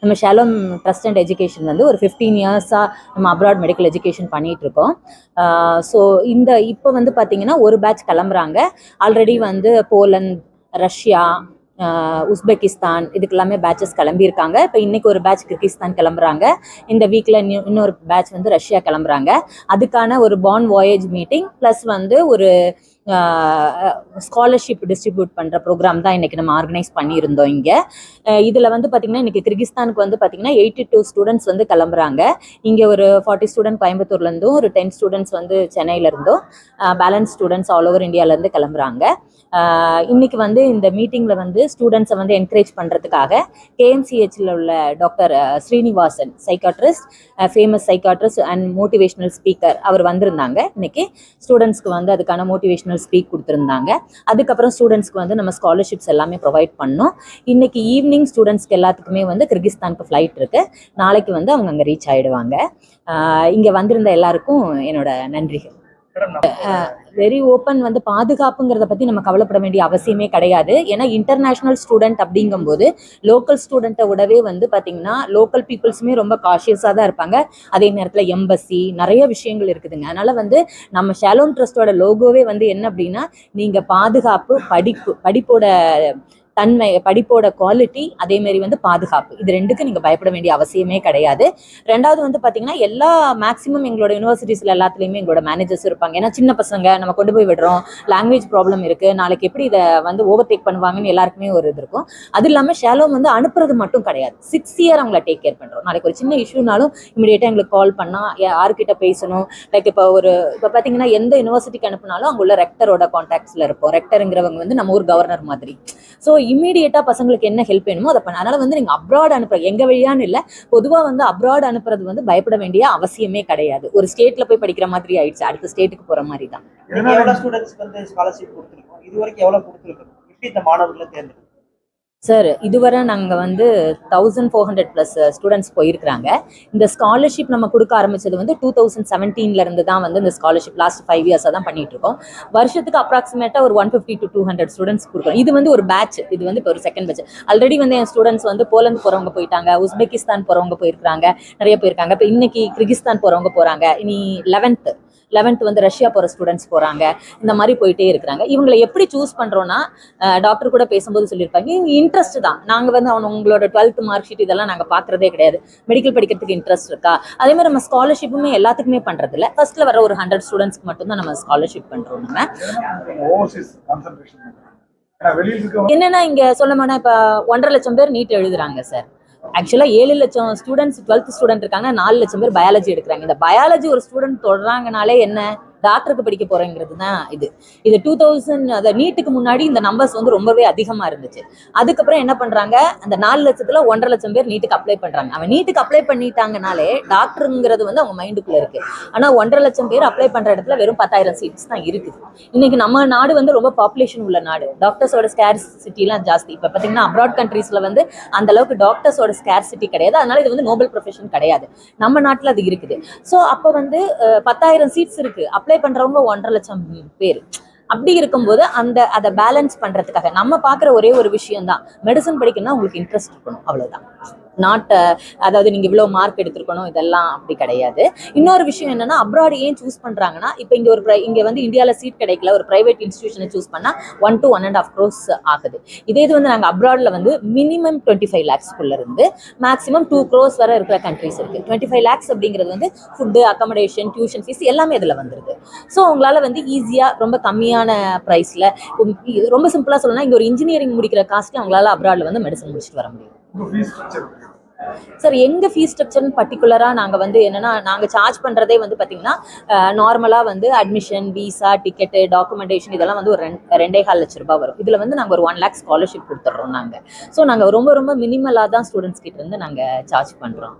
நம்ம Shalom trust and education வந்து ஒரு 15 இயர்ஸாக நம்ம அப்ராட் மெடிக்கல் எஜுகேஷன் பண்ணிகிட்டு இருக்கோம். ஸோ இப்போ வந்து பார்த்தீங்கன்னா ஒரு பேட்ச் கிளம்புறாங்க. ஆல்ரெடி வந்து போலந்து, ரஷ்யா, உஸ்பெகிஸ்தான் இதுக்கெல்லாமே பேட்சஸ் கிளம்பியிருக்காங்க. இப்போ இன்னைக்கு ஒரு பேட்ச் கிர்கிஸ்தான் கிளம்புறாங்க. இந்த வீக்கில் இன்னொரு பேட்ச் வந்து ரஷ்யா கிளம்புறாங்க. அதுக்கான ஒரு பாண்ட் வாயேஜ் மீட்டிங் ப்ளஸ் வந்து ஒரு ஸ்காலர்ஷிப் டிஸ்ட்ரிபியூட் பண்ணுற ப்ரோக்ராம் தான் இன்றைக்கி நம்ம ஆர்கனைஸ் பண்ணியிருந்தோம். இங்கே இதில் வந்து பார்த்திங்கன்னா இன்றைக்கி கிர்கிஸ்தானுக்கு வந்து பார்த்திங்கன்னா 82 ஸ்டூடெண்ட்ஸ் வந்து கிளம்புறாங்க. இங்கே ஒரு 40 ஸ்டூடெண்ட் கோயம்புத்தூர்லேருந்தும் ஒரு 10 ஸ்டூடெண்ட்ஸ் வந்து சென்னையிலேருந்தும் பேலன்ஸ் ஸ்டூடெண்ட்ஸ் ஆல் ஓவர் இந்தியாவிலேருந்து கிளம்புறாங்க. இன்னைக்கு வந்து இந்த மீட்டிங்கில் வந்து ஸ்டூடெண்ட்ஸை வந்து என்கரேஜ் பண்ணுறதுக்காக கேஎம்சிஹெச்சில் உள்ள doctor Srinivasan psychiatrist, famous psychiatrist and motivational speaker அவர் வந்திருந்தாங்க. இன்னைக்கு ஸ்டூடெண்ட்ஸ்க்கு வந்து அதுக்கான மோட்டிவேஷ்னல் ஸ்பீக் கொடுத்துருந்தாங்க. அதுக்கப்புறம் ஸ்டூடெண்ட்ஸ்க்கு வந்து நம்ம ஸ்காலர்ஷிப்ஸ் எல்லாமே ப்ரொவைட் பண்ணோம். இன்னைக்கு ஈவினிங் ஸ்டூடெண்ட்ஸ்க்கு எல்லாத்துக்குமே வந்து கிர்கிஸ்தானுக்கு ஃப்ளைட் இருக்கு. நாளைக்கு வந்து அவங்க அங்கே ரீச் ஆகிடுவாங்க. இங்கே வந்திருந்த எல்லாருக்கும் என்னோட நன்றிகள். வெரி ஓப்பன் வந்து பாதுகாப்புங்கிறத பற்றி நம்ம கவலைப்பட வேண்டிய அவசியமே கிடையாது. ஏன்னா இன்டர்நேஷ்னல் ஸ்டூடெண்ட் அப்படிங்கும்போது லோக்கல் ஸ்டூடெண்ட்டை விடவே வந்து பார்த்தீங்கன்னா லோக்கல் பீப்புள்ஸுமே ரொம்ப காஷியஸாக தான் இருப்பாங்க. அதே நேரத்தில் எம்பசி நிறைய விஷயங்கள் இருக்குதுங்க. அதனால் வந்து நம்ம ஷாலோம் ட்ரஸ்ட்டோட லோகோவே வந்து என்ன அப்படின்னா, நீங்கள் பாதுகாப்பு, படிப்போட தன்மை, படிப்போட குவாலிட்டி, அதேமாரி வந்து பாதுகாப்பு, இது ரெண்டுக்கு நீங்கள் பயப்பட வேண்டிய அவசியமே கிடையாது. ரெண்டாவது வந்து பார்த்தீங்கன்னா எல்லா மேக்ஸிமம் எங்களோட யூனிவர்சிட்டிஸில் எல்லாத்துலேயுமே எங்களோட மேனேஜர்ஸ் இருப்பாங்க. ஏன்னா சின்ன பசங்க நம்ம கொண்டு போய் விடுறோம், லாங்குவேஜ் ப்ராப்ளம் இருக்குது, நாளைக்கு எப்படி இதை வந்து ஓவர்டேக் பண்ணுவாங்கன்னு எல்லாருக்குமே ஒரு இது இருக்கும். அது இல்லாமல் ஷாலோம் வந்து அனுப்புறது மட்டும் கிடையாது, 6 இயர் அவங்கள டேக் கேர் பண்ணுறோம். நாளைக்கு ஒரு சின்ன இஷ்யூனாலும் இமீடியட்டாக எங்களுக்கு கால் பண்ணால் யாருக்கிட்ட பேசணும், லைக் இப்போ பார்த்தீங்கன்னா எந்த யூனிவர்சிட்டிக்கு அனுப்புனாலும் அங்கே உள்ள ரெக்டரோட கான்டாக்ட்ஸில் இருப்போம். ரெக்டருங்கிறவங்க வந்து நம்ம ஊர் கவர்னர் மாதிரி. ஸோ இமீடியட்டா பசங்களுக்கு என்ன ஹெல்ப் வேணுமோ அதை பண்ண. அதனால வந்து நீங்க அப்ராட் அனுப்புற எங்க வழியான்னு இல்லை, பொதுவா வந்து அப்ராட் அனுப்புறது வந்து பயப்பட வேண்டிய அவசியமே கிடையாது. ஒரு ஸ்டேட்ல போய் படிக்கிற மாதிரி ஆயிடுச்சு, அடுத்த ஸ்டேட்டுக்கு போற மாதிரி தான். எவ்வளவு ஸ்டூடெண்ட்ஸ்க்கு வந்து ஸ்காலர்ஷிப் கொடுத்துருக்கோம், இது வரைக்கும் எவ்வளவு கொடுத்துருக்கோம், எப்படி இந்த மாணவர்களை தேர்ந்தெடுக்கும்? சார், இதுவரை நாங்கள் வந்து 1400+ ஸ்டூடெண்ட்ஸ் போயிருக்கிறாங்க. இந்த ஸ்காலர்ஷிப் நம்ம கொடுக்க ஆரம்பிச்சது வந்து 2017 தான் வந்து இந்த ஸ்காலர்ஷிப் லாஸ்ட் 5 இயர்ஸாக தான் பண்ணிட்டு இருக்கோம். வருஷத்துக்கு அப்ராக்சிமேட்டாக ஒரு 150 to 200 ஸ்டூடெண்ட்ஸ் கொடுக்குறோம். இது வந்து ஒரு பேட்ச், இது வந்து இப்போ ஒரு செகண்ட் பேட்ச். ஆல்ரெடி வந்து என் ஸ்டூடெண்ட்ஸ் வந்து போலந்து போகிறவங்க போயிட்டாங்க, உஸ்பெகிஸ்தான் போகிறவங்க போயிருக்காங்க, நிறைய போயிருக்காங்க. இப்போ இன்னைக்கு கிர்கிஸ்தான் போகிறவங்க போகிறாங்க, இனி 11th வந்து ரஷ்யா போகிற ஸ்டூடெண்ட்ஸ் போகிறாங்க. இந்த மாதிரி போயிட்டே இருக்கிறாங்க. இவங்களை எப்படி சூஸ் பண்ணுறோன்னா, டாக்டர் கூட பேசும்போது சொல்லியிருப்பாங்க, இவங்க இன்ட்ரெஸ்ட் தான். நாங்கள் வந்து உங்களோட 12th மார்க் ஷீட் இதெல்லாம் நாங்கள் பார்க்குறதே கிடையாது. மெடிக்கல் படிக்கிறதுக்கு இன்ட்ரெஸ்ட் இருக்கா? அதே மாதிரி நம்ம ஸ்காலர்ஷிப்புமே எல்லாத்துக்குமே பண்ணுறது இல்லை. ஃபர்ஸ்ட்ல வர ஒரு 100 ஸ்டூடெண்ட்ஸ்க்கு மட்டும்தான் நம்ம ஸ்காலர்ஷிப் பண்ணுறோம். நம்ம என்னன்னா இங்கே சொல்ல போனால் இப்போ 1.5 லட்சம் பேர் நீட் எழுதுறாங்க சார். ஆக்சுவலா 7 லட்சம் ஸ்டூடெண்ட்ஸ் 12th ஸ்டூடெண்ட் இருக்காங்க, 4 லட்சம் பேர் பயாலஜி எடுக்கிறாங்க. இந்த பயாலஜி ஒரு ஸ்டூடெண்ட் தொடராங்கனாலே என்ன, டாக்டருக்கு படிக்க போறேங்கிறது தான். இது 2000 அந்த நீட்டுக்கு முன்னாடி இந்த நம்பர்ஸ் வந்து ரொம்பவே அதிகமா இருந்துச்சு. அதுக்கப்புறம் என்ன பண்றாங்க, அந்த 4 லட்சத்துல 1.5 லட்சம் பேர் நீட்டுக்கு அப்ளை பண்றாங்க. அவன் நீட்டுக்கு அப்ளை பண்ணிட்டாங்கனாலே டாக்டருங்கிறது வந்து அவங்க மைண்டுக்குள்ள இருக்கு. ஆனா 1.5 லட்சம் பேர் அப்ளை பண்ற இடத்துல வெறும் 10,000 சீட்ஸ் தான் இருக்குது. இன்னைக்கு நம்ம நாடு வந்து ரொம்ப பாப்புலேஷன் உள்ள நாடு, டாக்டர்ஸோட ஸ்கேர்சிட்டி எல்லாம் ஜாஸ்தி. இப்ப பாத்தீங்கன்னா அப்ராட் கண்ட்ரீஸ்ல வந்து அந்த அளவுக்கு டாக்டர்ஸோட ஸ்கேர்சிட்டி கிடையாது. அதனால இது வந்து நோபல் ப்ரொஃபஷன் கிடையாது. நம்ம நாட்டுல அது இருக்குது. ஸோ அப்ப வந்து 10,000 சீட்ஸ் இருக்கு, அப்ளை பண்றவங்க 1.5 லட்சம் பேர். அப்படி இருக்கும்போது அதை பேலன்ஸ் பண்றதுக்காக நம்ம பாக்குற ஒரே ஒரு விஷயம் தான், மெடிசன் படிக்கணும்னா உங்களுக்கு இன்ட்ரெஸ்ட் இருக்கணும், அவ்வளவுதான். நாட் அதாவது நீங்க இவ்வளவு மார்க் எடுத்துருக்கணும், இதெல்லாம் அப்படி கிடையாது. இன்னொரு விஷயம் என்னன்னா, அப்ராட் ஏன் சூஸ் பண்றாங்கன்னா, இப்போ இங்க வந்து இந்தியாவில சீட் கிடைக்கல, ஒரு பிரைவேட் இன்ஸ்டிடியூஷனை சூஸ் பண்ணா 1 to 1.5 crores ஆகுது. இதே இது வந்து நாங்க அப்ராட்ல வந்து மினிமம் 25 lakhs இருந்து மேக்ஸிமம் 2 crores வரை இருக்கிற கண்ட்ரிஸ் இருக்கு. 25 lakhs அப்படிங்கிறது வந்து ஃபுட்டு, அகாமடேஷன், டியூஷன் ஃபீஸ் எல்லாமே இதுல வந்துருது. ஸோ உங்களால வந்து ஈஸியா ரொம்ப கம்மியான பிரைஸ்ல, ரொம்ப சிம்பிளா சொல்லணும்னா இங்க ஒரு இன்ஜினியரிங் முடிக்கிற காஸ்ட்ல அவங்களால அப்ராட்ல வந்து மெடிசன் முடிச்சுட்டு வர முடியும். சார், எங்க ஃபீஸ் ஸ்ட்ரக்சர் பர்டிகுலரா நாங்க வந்து என்னன்னா, நாங்க சார்ஜ் பண்றதே வந்து பாத்தீங்கன்னா நார்மலா வந்து அட்மிஷன், விசா, டிக்கெட்டு, டாக்குமெண்டேஷன் இதெல்லாம் வந்து ஒரு 2.25 லட்சம் ரூபாய் வரும். இதுல வந்து நாங்க ஒரு 1 lakh ஸ்காலர்ஷிப் கொடுத்துட்றோம் நாங்க. ஸோ நாங்க ரொம்ப ரொம்ப மினிமலா தான் ஸ்டூடெண்ட்ஸ் கிட்ட இருந்து நாங்க சார்ஜ் பண்றோம்.